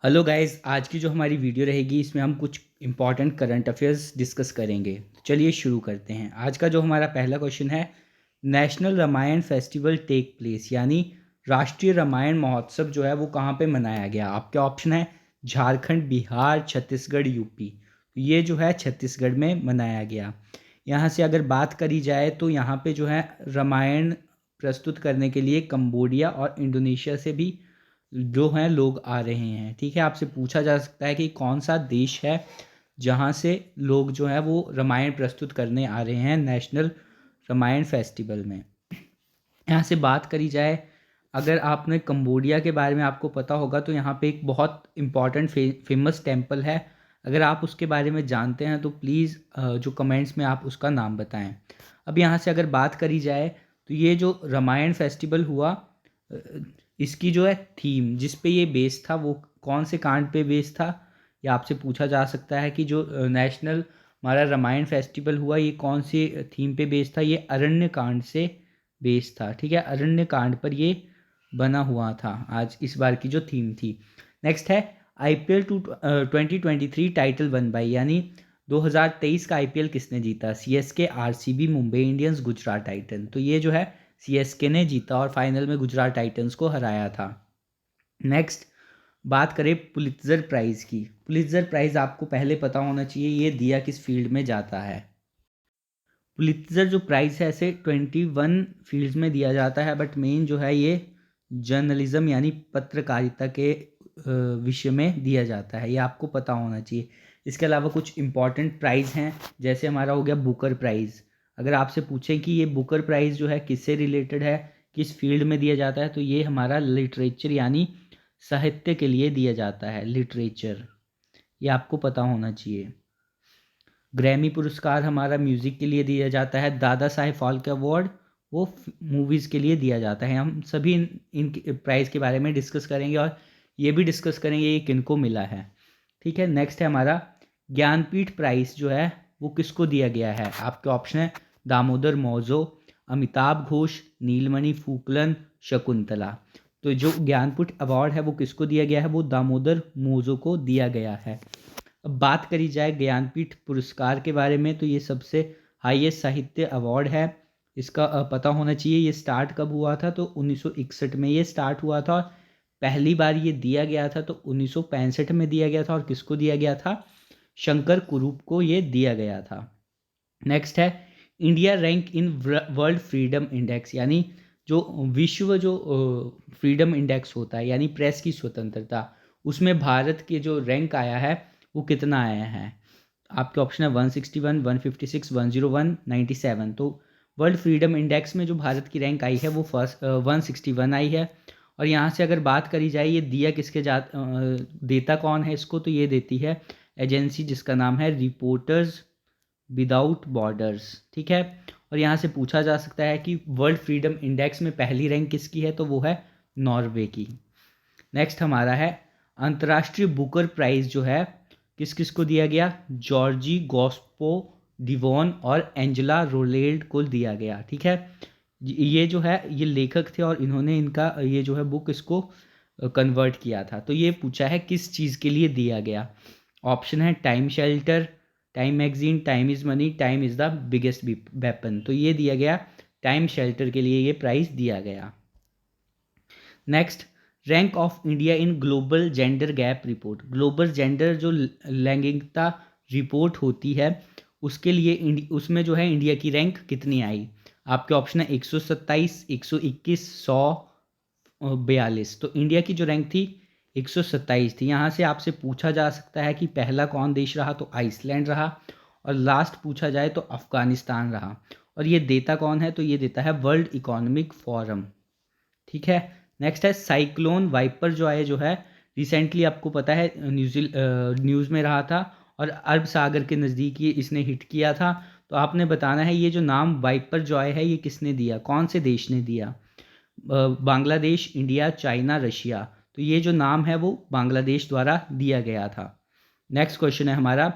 Hello guys, आज की जो हमारी वीडियो रहेगी इसमें हम कुछ इंपॉर्टेंट करंट अफेयर्स डिस्कस करेंगे। चलिए शुरू करते हैं। आज का जो हमारा पहला क्वेश्चन है, national Ramayana festival take place, यानी राष्ट्रीय रामायण महोत्सव जो है वो कहाँ पे मनाया गया। आपके ऑप्शन है झारखंड, बिहार, छत्तीसगढ़, यूपी। तो ये जो है छत्तीसगढ़ में मनाया गया। यहाँ से अगर बात करी जाए तो यहाँ पे जो है रामायण प्रस्तुत करने के लिए कंबोडिया और इंडोनेशिया से भी जो हैं लोग आ रहे हैं। ठीक है, आपसे पूछा जा सकता है कि कौन सा देश है जहाँ से लोग जो है वो रामायण प्रस्तुत करने आ रहे हैं नेशनल रामायण फेस्टिवल में। यहाँ से बात करी जाए, अगर आपने कंबोडिया के बारे में आपको पता होगा तो यहाँ पे एक बहुत इम्पॉर्टेंट फेमस टेम्पल है। अगर आप उसके बारे में जानते हैं तो प्लीज़ जो कमेंट्स में आप उसका नाम बताएं। अब यहाँ से अगर बात करी जाए तो ये जो रामायण फेस्टिवल हुआ, अ, इसकी जो है थीम जिस पे ये बेस था वो कौन से कांड पे बेस था, या आपसे पूछा जा सकता है कि जो नेशनल हमारा रामायण फेस्टिवल हुआ ये कौन से थीम पे बेस था। ये अरण्य कांड से बेस था। ठीक है, अरण्य कांड पर ये बना हुआ था आज इस बार की जो थीम थी। नेक्स्ट है आईपीएल 2023 टाइटल वन बाई, यानी 2023 का आईपीएल किसने जीता। CSK, RCB, Mumbai Indians, Gujarat Titan. तो ये जो है सीएसके ने जीता और फाइनल में गुजरात टाइटंस को हराया था। नेक्स्ट बात करें पुलित्जर प्राइज़ की। पुलित्जर प्राइज़ आपको पहले पता होना चाहिए ये दिया किस फील्ड में जाता है। पुलित्जर जो प्राइज़ है ऐसे 21 फील्ड्स में दिया जाता है, बट मेन जो है ये जर्नलिज्म यानी पत्रकारिता के विषय में दिया जाता है। ये आपको पता होना चाहिए। इसके अलावा कुछ इम्पॉर्टेंट प्राइज़ हैं, जैसे हमारा हो गया बुकर प्राइज़। अगर आपसे पूछें कि ये बुकर प्राइज़ जो है किससे रिलेटेड है, किस फील्ड में दिया जाता है, तो ये हमारा लिटरेचर यानी साहित्य के लिए दिया जाता है। लिटरेचर, ये आपको पता होना चाहिए। ग्रैमी पुरस्कार हमारा म्यूज़िक के लिए दिया जाता है। दादा साहेब फाल्के अवार्ड वो मूवीज़ के लिए दिया जाता है। हम सभी इन प्राइज़ के बारे में डिस्कस करेंगे और ये भी डिस्कस करेंगे ये किनको मिला है। ठीक है, नेक्स्ट है हमारा ज्ञानपीठ प्राइज़ जो है वो किसको दिया गया है। आपके ऑप्शन है दामोदर मौजो, अमिताभ घोष, नीलमणि फूकलन, शकुंतला। तो जो ज्ञानपीठ अवार्ड है वो किसको दिया गया है, वो दामोदर मौजो को दिया गया है। अब बात करी जाए ज्ञानपीठ पुरस्कार के बारे में तो ये सबसे हाईएस्ट साहित्य अवार्ड है। इसका पता होना चाहिए ये स्टार्ट कब हुआ था, तो 1961 में ये स्टार्ट हुआ था और पहली बार ये दिया गया था तो 1965 में दिया गया था। और किसको दिया गया था, शंकर कुरूप को ये दिया गया था। नेक्स्ट है India rank in world freedom index, यानी जो विश्व जो फ्रीडम इंडेक्स होता है यानी प्रेस की स्वतंत्रता, उसमें भारत के जो रैंक आया है वो कितना आया है। आपके ऑप्शन है 161, 156, 101, 97। तो वर्ल्ड फ्रीडम इंडेक्स में जो भारत की रैंक आई है वो फर्स्ट 161 आई है। और यहाँ से अगर बात करी जाए ये दिया किसके देता कौन है इसको, तो ये देती है एजेंसी जिसका नाम है रिपोर्टर्स विदाउट बॉर्डर्स। ठीक है, और यहाँ से पूछा जा सकता है कि वर्ल्ड फ्रीडम इंडेक्स में पहली रैंक किसकी है, तो वो है नॉर्वे की। नेक्स्ट हमारा है अंतर्राष्ट्रीय बुकर प्राइज़ जो है किस किस को दिया गया, जॉर्जी गॉस्पो डिवॉन और एंजेला रोलेल्ड को दिया गया। ठीक है, ये जो है ये लेखक थे और इन्होंने इनका ये जो है बुक इसको कन्वर्ट किया था। तो ये पूछा है किस चीज़ के लिए दिया गया। ऑप्शन है time shelter, time magazine, time is money, time is the biggest weapon. तो ये दिया गया टाइम शेल्टर के लिए ये प्राइज़ दिया गया। Next rank of India in global gender gap report. Global gender जो लैंगिकता रिपोर्ट होती है उसके लिए उसमें जो है इंडिया की रैंक कितनी आई। आपके ऑप्शन है 127, 121, 100, 42। तो इंडिया की जो रैंक थी 127 थी। यहाँ से आपसे पूछा जा सकता है कि पहला कौन देश रहा, तो आइसलैंड रहा। और लास्ट पूछा जाए तो अफगानिस्तान रहा। और ये देता कौन है, तो ये देता है वर्ल्ड इकोनॉमिक फोरम। ठीक है, नेक्स्ट है साइक्लोन वाइपर जो है रिसेंटली आपको पता है न्यूज़ में रहा था और अरब सागर के नज़दीक ये इसने हिट किया था। तो आपने बताना है ये जो नाम वाइपर जॉय है ये किसने दिया, कौन से देश ने दिया। Bangladesh, India, China, Russia. तो ये जो नाम है वो बांग्लादेश द्वारा दिया गया था। नेक्स्ट क्वेश्चन है हमारा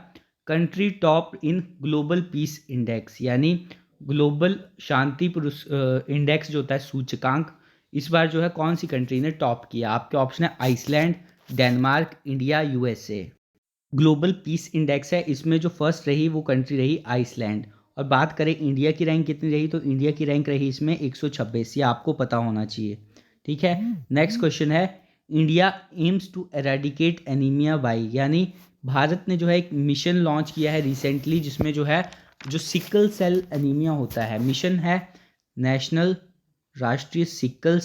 country top in global peace index, यानी ग्लोबल शांति इंडेक्स जो होता है सूचकांक, इस बार जो है कौन सी कंट्री ने टॉप किया। आपके ऑप्शन है Iceland, Denmark, India, USA. Global peace index है, इसमें जो फर्स्ट रही वो कंट्री रही आइसलैंड। और बात करें इंडिया की रैंक कितनी रही, तो इंडिया की रैंक रही इसमें 126। ये आपको पता होना चाहिए, ठीक है। नेक्स्ट क्वेश्चन है, India aims to eradicate anaemia by, यानी भारत ने जो है एक मिशन लॉन्च किया है रिसेंटली, जिसमें जो है जो सिकल सेल एनीमिया होता है, मिशन है नेशनल राष्ट्रीय sickle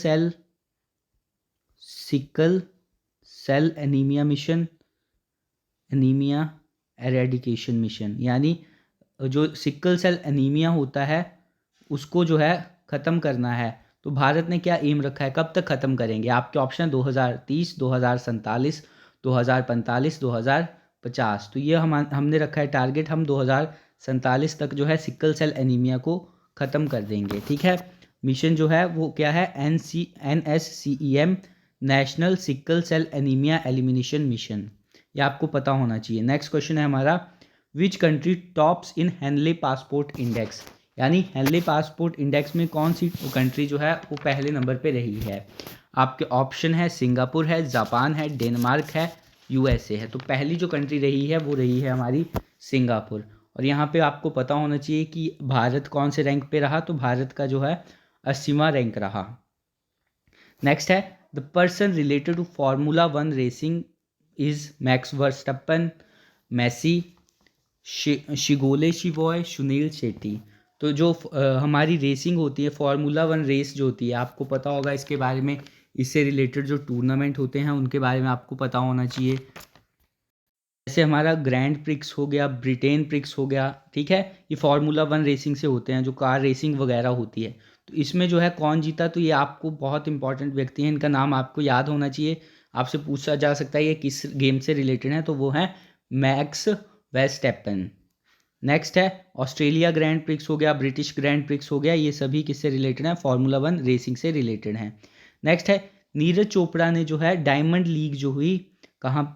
cell anaemia mission, anaemia eradication mission, यानी जो सिकल सेल एनीमिया होता है उसको जो है ख़त्म करना है। तो भारत ने क्या एम रखा है, कब तक ख़त्म करेंगे? आपके ऑप्शन 2030, 2047, 2045, 2050। तो ये हमने रखा है टारगेट, हम 2047 तक जो है सिकल सेल एनीमिया को ख़त्म कर देंगे, ठीक है। मिशन जो है वो क्या है, NSCEM, national sickle cell anaemia elimination mission. ये आपको पता होना चाहिए। नेक्स्ट क्वेश्चन है हमारा, which country tops in Henley passport index, यानी हेनले पासपोर्ट इंडेक्स में कौन सी कंट्री जो है वो पहले नंबर पे रही है? आपके ऑप्शन है सिंगापुर है, जापान है, डेनमार्क है, यूएसए है। तो पहली जो कंट्री रही है वो रही है हमारी सिंगापुर। और यहाँ पे आपको पता होना चाहिए कि भारत कौन से रैंक पे रहा, तो भारत का जो है 80वां रैंक रहा। नेक्स्ट है, the person related to formula 1 racing is Max Verstappen, Messi, शिगोले शिवॉय, सुनील शेट्टी। तो जो हमारी रेसिंग होती है, फार्मूला 1 रेस जो होती है, आपको पता होगा इसके बारे में, इससे रिलेटेड जो टूर्नामेंट होते हैं उनके बारे में आपको पता होना चाहिए। जैसे हमारा ग्रैंड प्रिक्स हो गया, ब्रिटेन प्रिक्स हो गया, ठीक है, ये फार्मूला 1 रेसिंग से होते हैं, जो कार रेसिंग वगैरह होती है। तो इसमें जो है कौन जीता, तो ये आपको बहुत इंपॉर्टेंट व्यक्ति हैं, इनका नाम आपको याद होना चाहिए। आपसे पूछा जा सकता है ये किस गेम से रिलेटेड है, तो वो है मैक्स वेस्टैपन। नेक्स्ट है, ऑस्ट्रेलिया ग्रैंड प्रिक्स हो गया, ब्रिटिश ग्रैंड प्रिक्स हो गया, ये सभी किससे रिलेटेड हैं, फार्मूला 1 रेसिंग से रिलेटेड हैं। नेक्स्ट है, नीरज चोपड़ा ने जो है डायमंड लीग जो हुई, कहाँ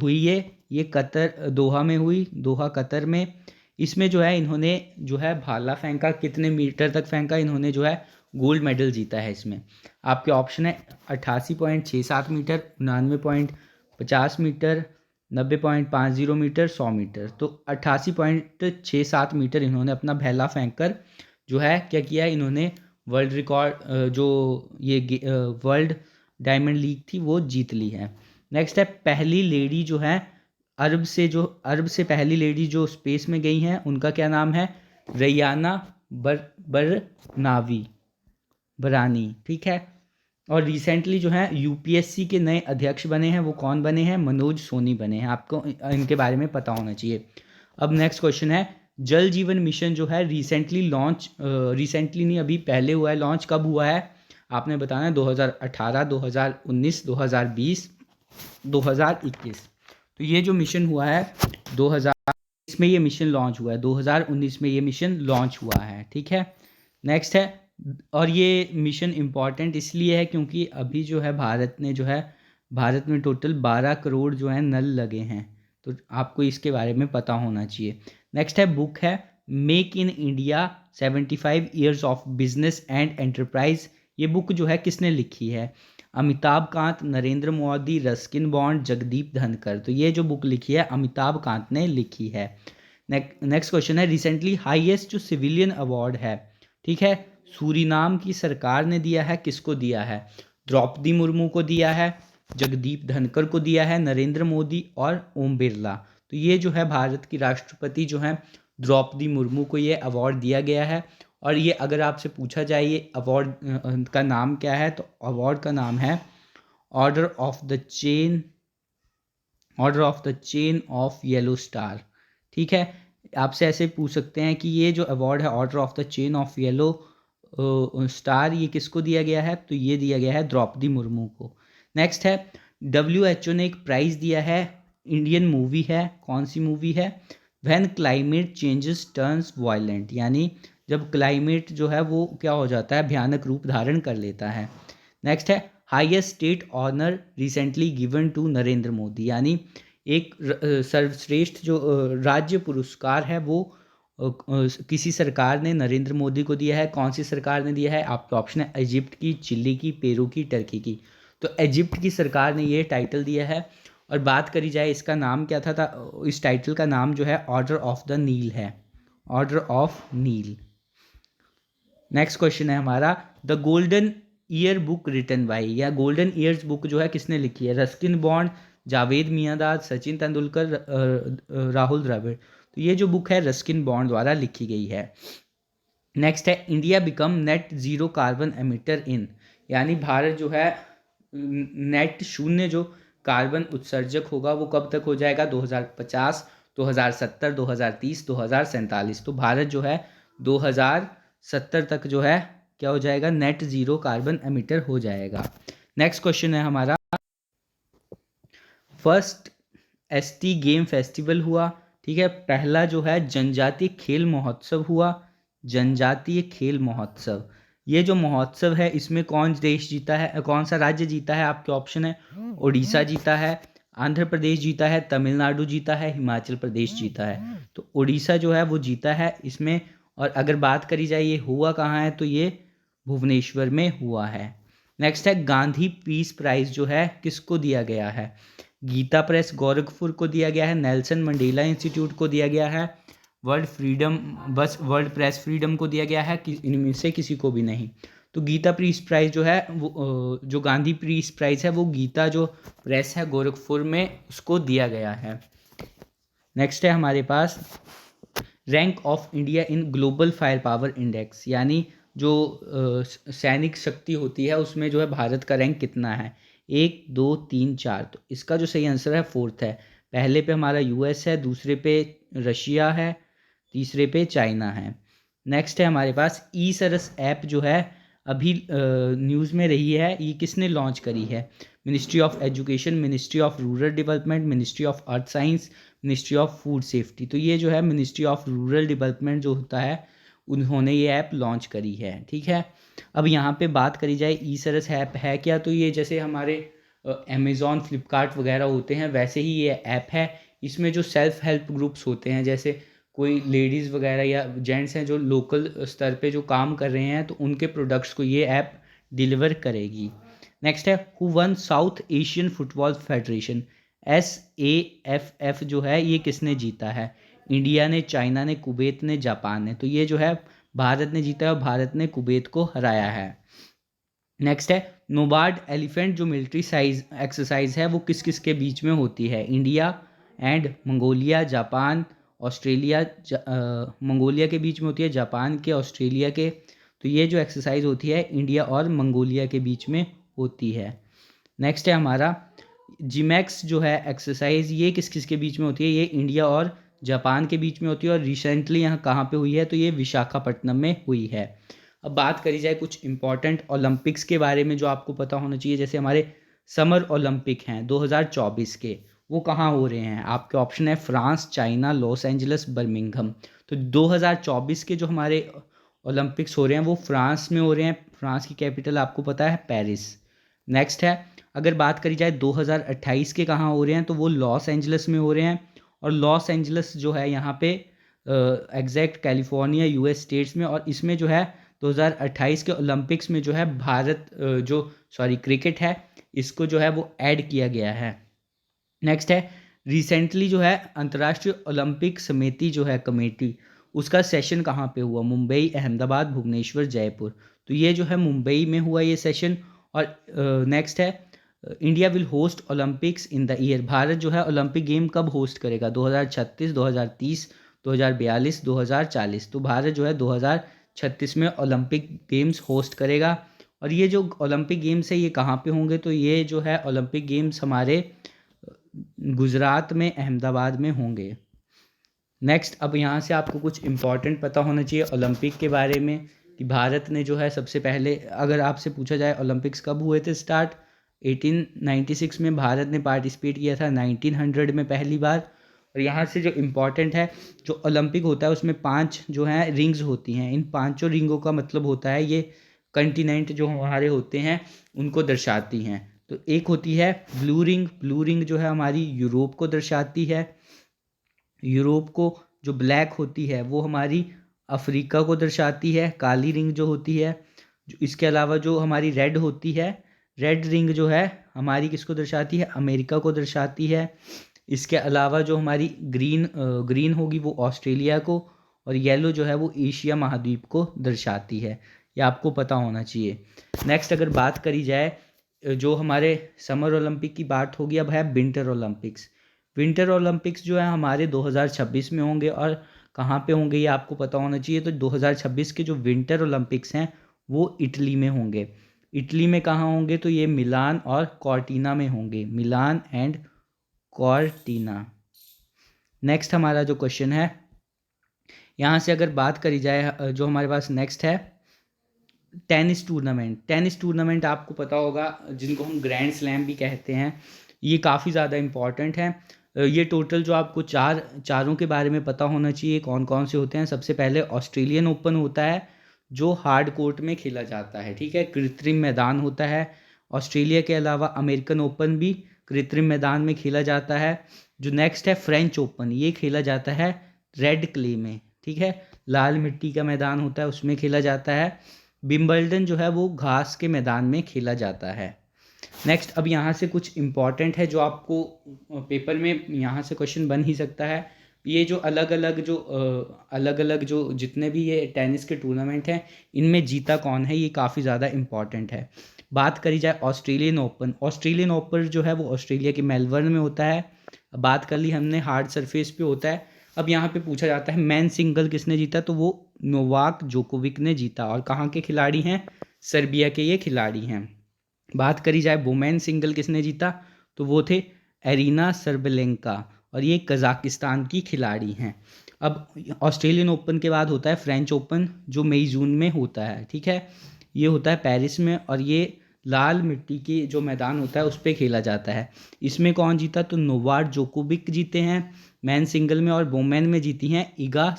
हुई ये कतर, दोहा में हुई, दोहा कतर में। इसमें जो है इन्होंने जो है भाला फेंका, कितने मीटर तक फेंका, इन्होंने जो है गोल्ड मेडल जीता है इसमें। आपके ऑप्शन है 88.67 मीटर, 99.50 मीटर, 90.50 मीटर, 100 मीटर। तो 88.67 मीटर इन्होंने अपना भाला फेंक कर जो है क्या किया, इन्होंने वर्ल्ड रिकॉर्ड जो ये वर्ल्ड डायमंड लीग थी वो जीत ली है। नेक्स्ट है, पहली लेडी जो है अरब से पहली लेडी जो स्पेस में गई हैं उनका क्या नाम है, रैयाना बरनावी बरानी, ठीक है। और रिसेंटली जो है यूपीएससी के नए अध्यक्ष बने हैं, वो कौन बने हैं, मनोज सोनी बने हैं। आपको इनके बारे में पता होना चाहिए। अब नेक्स्ट क्वेश्चन है, जल जीवन मिशन जो है रिसेंटली लॉन्च, रिसेंटली नहीं अभी पहले हुआ है लॉन्च, कब हुआ है आपने बताना है, 2018, 2019, 2020, 2021। तो ये जो मिशन हुआ है 2000 में ये मिशन लॉन्च हुआ है, 2019 में ये मिशन लॉन्च हुआ है, ठीक है। नेक्स्ट है, और ये मिशन इम्पॉर्टेंट इसलिए है क्योंकि अभी जो है भारत में टोटल 12 करोड़ जो है नल लगे हैं, तो आपको इसके बारे में पता होना चाहिए। नेक्स्ट है, बुक है make in India 75 years of business and enterprise. ये बुक जो है किसने लिखी है, अमिताभ कांत, नरेंद्र मोदी, रस्किन बॉन्ड, जगदीप धनकर। तो ये जो बुक लिखी है अमिताभ कांत ने लिखी है। नेक्स्ट क्वेश्चन है, रिसेंटली हाईएस्ट जो सिविलियन अवार्ड है, ठीक है, सूरीनाम की सरकार ने दिया है, किसको दिया है, द्रौपदी मुर्मू को दिया है, जगदीप धनकर को दिया है, नरेंद्र मोदी और ओम बिरला। तो ये जो है भारत की राष्ट्रपति जो है द्रौपदी मुर्मू को ये अवार्ड दिया गया है। और ये अगर आपसे पूछा जाए ये अवार्ड का नाम क्या है, तो अवार्ड का नाम है order of the chain of yellow star, ठीक है। आपसे ऐसे पूछ सकते हैं कि ये जो अवार्ड है order of the chain of yellow star, ये किसको दिया गया है, तो ये दिया गया है द्रौपदी मुर्मू को। नेक्स्ट है, WHO ने एक प्राइज़ दिया है, इंडियन मूवी है, कौन सी मूवी है, when climate changes turns violent, यानी जब क्लाइमेट जो है वो क्या हो जाता है, भयानक रूप धारण कर लेता है। नेक्स्ट है, highest state honour recently given to Narendra Modi, यानी एक सर्वश्रेष्ठ जो राज्य पुरस्कार है वो किसी सरकार ने नरेंद्र मोदी को दिया है, कौन सी सरकार ने दिया है, आपका ऑप्शन है इजिप्ट की, चिली की, पेरू की, टर्की की। तो इजिप्ट की सरकार ने ये टाइटल दिया है। और बात करी जाए इसका नाम क्या था इस टाइटल का नाम जो है ऑर्डर ऑफ द नील है, order of Nile. Next question है हमारा, the golden year book written by, या गोल्डन ईयर्स बुक जो है किसने लिखी है? Ruskin Bond, Javed Miandad, Sachin Tendulkar, Rahul Dravid. तो ये जो बुक है रस्किन बॉन्ड द्वारा लिखी गई है। नेक्स्ट है, India become net zero carbon emitter in, यानी भारत जो है नेट शून्य जो कार्बन उत्सर्जक होगा वो कब तक हो जाएगा? 2050, 2070, 2030, 2047। तो भारत जो है 2070 तक जो है क्या हो जाएगा? नेट जीरो कार्बन एमिटर हो जाएगा। नेक्स्ट क्वेश्चन है हमारा, फर्स्ट एसटी गेम फेस्टिवल हुआ, ठीक है, पहला जो है जनजातीय खेल महोत्सव हुआ, जनजातीय खेल महोत्सव। ये जो महोत्सव है इसमें कौन देश जीता है, कौन सा राज्य जीता है? आपके ऑप्शन है, उड़ीसा जीता है, आंध्र प्रदेश जीता है, तमिलनाडु जीता है, हिमाचल प्रदेश जीता है। तो उड़ीसा जो है वो जीता है इसमें। और अगर बात करी जाए ये हुआ कहाँ है, तो ये भुवनेश्वर में हुआ है। नेक्स्ट है, गांधी पीस प्राइज जो है किसको दिया गया है? गीता प्रेस गोरखपुर को दिया गया है, नेल्सन मंडेला इंस्टीट्यूट को दिया गया है, वर्ल्ड प्रेस फ्रीडम को दिया गया है, इनमें से किसी को भी नहीं। तो गीता पीस प्राइज जो है वो जो गांधी पीस प्राइज है वो गीता जो प्रेस है गोरखपुर में उसको दिया गया है। नेक्स्ट है हमारे पास, rank of India in global fire power index, यानी जो सैनिक शक्ति होती है उसमें जो है भारत का रैंक कितना है? 1, 2, 3, 4। तो इसका जो सही आंसर है फोर्थ है। पहले पे हमारा यूएस है, दूसरे पे रशिया है, तीसरे पे चाइना है। नेक्स्ट है हमारे पास, ई सरस ऐप जो है अभी न्यूज़ में रही है, ये किसने लॉन्च करी है? Ministry of education, ministry of rural development, ministry of earth science, ministry of food safety. तो ये जो है मिनिस्ट्री ऑफ रूरल डेवलपमेंट जो होता है उन्होंने ये ऐप लॉन्च करी है, ठीक है। अब यहाँ पे बात करी जाए ई सरस ऐप है क्या, तो ये जैसे हमारे अमेज़ॉन फ्लिपकार्ट वगैरह होते हैं वैसे ही ये ऐप है। इसमें जो सेल्फ हेल्प ग्रुप्स होते हैं, जैसे कोई लेडीज़ वगैरह या जेंट्स हैं जो लोकल स्तर पे जो काम कर रहे हैं, तो उनके प्रोडक्ट्स को ये ऐप डिलीवर करेगी। नेक्स्ट है, who one south Asian football federation, SAFF जो है ये किसने जीता है? इंडिया ने, चाइना ने, कुवैत ने, जापान ने। तो ये जो है भारत ने जीता है और भारत ने कुवैत को हराया है। नेक्स्ट है, नोबार्ड एलिफेंट जो मिलिट्री साइज एक्सरसाइज है वो किस किस के बीच में होती है? India and Mongolia, Japan, Australia, Mongolia के बीच में होती है, जापान के, ऑस्ट्रेलिया के। तो ये जो एक्सरसाइज होती है इंडिया और मंगोलिया के बीच में होती है। नेक्स्ट है हमारा, जिमैक्स जो है एक्सरसाइज ये किस किस के बीच में होती है? ये इंडिया और जापान के बीच में होती है और रिसेंटली यहाँ कहाँ पे हुई है? तो ये विशाखापट्टनम में हुई है। अब बात करी जाए कुछ इंपॉर्टेंट ओलंपिक्स के बारे में जो आपको पता होना चाहिए, जैसे हमारे समर ओलंपिक हैं 2024 के, वो कहाँ हो रहे हैं? आपके ऑप्शन है France, China, Los Angeles, Birmingham. तो 2024 के जो हमारे ओलंपिक्स हो रहे हैं वो फ्रांस में हो रहे हैं। फ्रांस की कैपिटल आपको पता है पेरिस। नेक्स्ट है, अगर बात करी जाए 2028 के कहाँ हो रहे हैं, तो वो लॉस एंजल्स में हो रहे हैं। और लॉस एंजल्स जो है यहाँ पे एग्जैक्ट कैलिफोर्निया यूएस स्टेट्स में, और इसमें जो है 2028 के ओलंपिक्स में जो है भारत क्रिकेट है इसको जो है वो ऐड किया गया है। नेक्स्ट है, रिसेंटली जो है अंतर्राष्ट्रीय ओलंपिक समिति जो है कमेटी, उसका सेशन कहाँ पे हुआ? मुंबई, अहमदाबाद, भुवनेश्वर, जयपुर। तो ये जो है मुंबई में हुआ ये सेशन। और नेक्स्ट है, India will host Olympics in the year, Bharat जो है ओलंपिक गेम कब होस्ट करेगा? 2036, 2030, 2042, 2040। तो भारत जो है 2036 में ओलंपिक गेम्स होस्ट करेगा। और ये जो ओलंपिक गेम्स है ये कहाँ पे होंगे? तो ये जो है ओलंपिक गेम्स हमारे गुजरात में, अहमदाबाद में होंगे। नेक्स्ट, अब यहाँ से आपको कुछ इम्पॉर्टेंट पता होना चाहिए ओलंपिक के बारे में, कि भारत ने जो है सबसे पहले, अगर आपसे पूछा जाए ओलंपिक्स कब हुए थे स्टार्ट, 1896 में भारत ने पार्टिसिपेट किया था, 1900 में पहली बार। और यहाँ से जो इम्पॉर्टेंट है, जो ओलंपिक होता है उसमें 5 जो हैं रिंग्स होती हैं। इन 5 रिंगों का मतलब होता है ये कंटिनेंट जो हमारे होते हैं उनको दर्शाती हैं। तो एक होती है ब्लू रिंग, ब्लू रिंग जो है हमारी यूरोप को दर्शाती है। यूरोप को जो ब्लैक होती है वो हमारी अफ्रीका को दर्शाती है, काली रिंग जो होती है। जो इसके अलावा जो हमारी रेड होती है, रेड रिंग जो है हमारी किसको दर्शाती है, अमेरिका को दर्शाती है। इसके अलावा जो हमारी ग्रीन होगी वो ऑस्ट्रेलिया को, और येलो जो है वो एशिया महाद्वीप को दर्शाती है। ये आपको पता होना चाहिए। नेक्स्ट अगर बात करी जाए जो हमारे समर ओलंपिक की बात होगी, अब है विंटर ओलंपिक्स। विंटर ओलंपिक्स जो है हमारे 2026 में होंगे, और कहाँ पे होंगे ये आपको पता होना चाहिए। तो 2026 के जो विंटर ओलंपिक्स हैं वो इटली में होंगे। इटली में कहाँ होंगे, तो ये मिलान और कॉर्टिना में होंगे, मिलान एंड कॉर्टिना। नेक्स्ट हमारा जो क्वेश्चन है, यहाँ से अगर बात करी जाए जो हमारे पास नेक्स्ट है टेनिस टूर्नामेंट। टेनिस टूर्नामेंट आपको पता होगा, जिनको हम ग्रैंड स्लैम भी कहते हैं। ये काफ़ी ज़्यादा इम्पॉर्टेंट है। ये टोटल जो आपको चारों के बारे में पता होना चाहिए, कौन कौन से होते हैं। सबसे पहले ऑस्ट्रेलियन ओपन होता है जो हार्ड कोर्ट में खेला जाता है, ठीक है, कृत्रिम मैदान होता है। ऑस्ट्रेलिया के अलावा अमेरिकन ओपन भी कृत्रिम मैदान में खेला जाता है। जो नेक्स्ट है फ्रेंच ओपन, ये खेला जाता है रेड क्ले में, ठीक है, लाल मिट्टी का मैदान होता है उसमें खेला जाता है। विंबलडन जो है वो घास के मैदान में खेला जाता है। नेक्स्ट अब यहाँ से कुछ इम्पॉर्टेंट है जो आपको पेपर में यहाँ से क्वेश्चन बन ही सकता है। ये जो अलग अलग जो जितने भी ये टेनिस के टूर्नामेंट हैं इनमें जीता कौन है, ये काफ़ी ज़्यादा इम्पॉर्टेंट है। बात करी जाए ऑस्ट्रेलियन ओपन, ऑस्ट्रेलियन ओपन जो है वो ऑस्ट्रेलिया के मेलबर्न में होता है। बात कर ली हमने हार्ड सरफेस पे होता है। अब यहाँ पे पूछा जाता है मैन सिंगल किसने जीता, तो वो नोवाक जोकोविक ने जीता। और कहाँ के खिलाड़ी हैं, सर्बिया के ये खिलाड़ी हैं। बात करी जाए वुमेन सिंगल किसने जीता, तो वो थे एरिना सरबेलेंका, और ये कज़ाकिस्तान की खिलाड़ी हैं। अब ऑस्ट्रेलियन ओपन के बाद होता है फ्रेंच ओपन जो मई जून में होता है, ठीक है, ये होता है पेरिस में, और ये लाल मिट्टी की जो मैदान होता है उस पर खेला जाता है। इसमें कौन जीता, तो नोवाक जोकोविक जीते हैं मैन सिंगल में, और वुमेन में जीती हैं इगा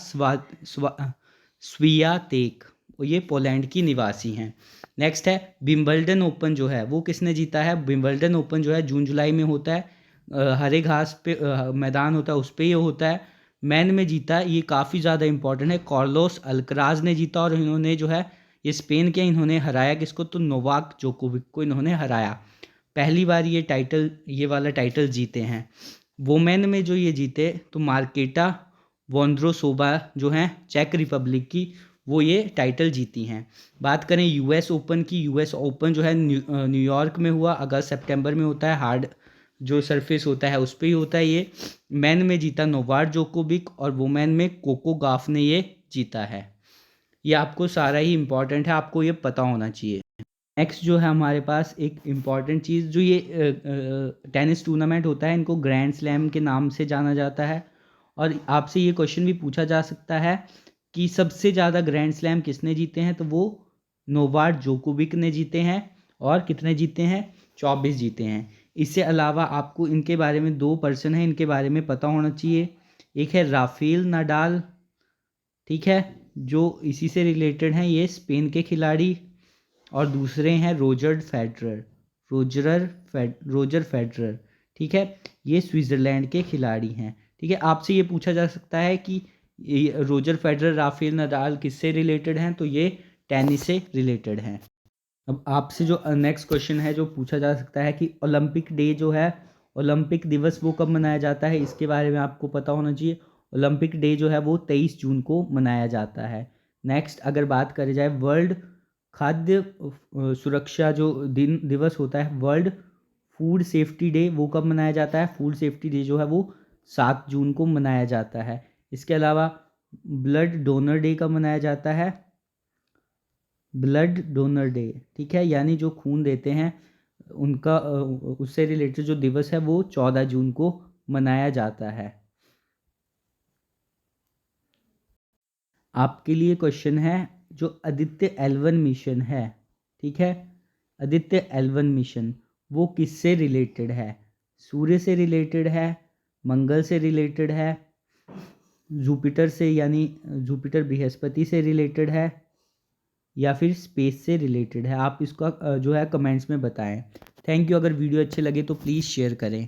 स्वियातेक, और ये पोलैंड की निवासी हैं। नेक्स्ट है विंबलडन ओपन जो है वो किसने जीता है। विंबलडन ओपन जो है जून जुलाई में होता है, हरे घास पे मैदान होता है उस पर ये होता है। मैन में जीता, ये काफ़ी ज़्यादा इंपॉर्टेंट है, कार्लोस अल्कराज ने जीता, और इन्होंने जो है ये स्पेन के इन्होंने हराया किसको, तो नोवाक जोकोविक को इन्होंने हराया। पहली बार ये वाला टाइटल जीते हैं। वुमेन में जो ये जीते तो मार्केटा वोंद्रोसोवा जो हैं चेक रिपब्लिक की, वो ये टाइटल जीती हैं। बात करें यूएस ओपन की, यूएस ओपन जो है न्यूयॉर्क में हुआ, अगस्त सितंबर में होता है, हार्ड जो सरफेस होता है उस पर ही होता है ये। मैन में जीता नोवाक जोकोविक, और वुमेन में कोको गाफ ने ये जीता है। ये आपको सारा ही इम्पॉर्टेंट है, आपको ये पता होना चाहिए। नेक्स्ट जो है हमारे पास एक इम्पॉर्टेंट चीज़, जो ये टेनिस टूर्नामेंट होता है इनको ग्रैंड स्लैम के नाम से जाना जाता है। और आपसे ये क्वेश्चन भी पूछा जा सकता है कि सबसे ज़्यादा ग्रैंड स्लैम किसने जीते हैं, तो वो नोवाक जोकोविक ने जीते हैं। और कितने जीते हैं, 24 जीते हैं। इससे अलावा आपको इनके बारे में 2 पर्सन हैं, इनके बारे में पता होना चाहिए। एक है राफेल नाडाल, ठीक है, जो इसी से रिलेटेड हैं, ये स्पेन के खिलाड़ी। और दूसरे हैं रोजर फेडरर, ठीक है, ये स्विट्ज़रलैंड के खिलाड़ी हैं। ठीक है, आपसे ये पूछा जा सकता है कि रोजर फेडरर राफेल नडाल किससे रिलेटेड हैं, तो ये टेनिस से रिलेटेड हैं। अब आपसे जो नेक्स्ट क्वेश्चन है जो पूछा जा सकता है कि ओलंपिक डे जो है, ओलंपिक दिवस वो कब मनाया जाता है, इसके बारे में आपको पता होना चाहिए। ओलंपिक डे जो है वो 23 जून को मनाया जाता है। नेक्स्ट अगर बात करी जाए वर्ल्ड खाद्य सुरक्षा जो दिवस होता है, वर्ल्ड फूड सेफ्टी डे, वो कब मनाया जाता है। फूड सेफ्टी डे जो है वो 7 जून को मनाया जाता है। इसके अलावा ब्लड डोनर डे कब मनाया जाता है, ब्लड डोनर डे, ठीक है, यानी जो खून देते हैं उनका उससे रिलेटेड जो दिवस है वो 14 जून को मनाया जाता है। आपके लिए क्वेश्चन है जो आदित्य L1 मिशन है, ठीक है, आदित्य L1 मिशन वो किससे रिलेटेड है। सूर्य से रिलेटेड है, मंगल से रिलेटेड है, जुपिटर से यानी जुपिटर बृहस्पति से रिलेटेड है, या फिर स्पेस से रिलेटेड है। आप इसका जो है कमेंट्स में बताएं। Thank you. अगर वीडियो अच्छे लगे तो प्लीज़ शेयर करें।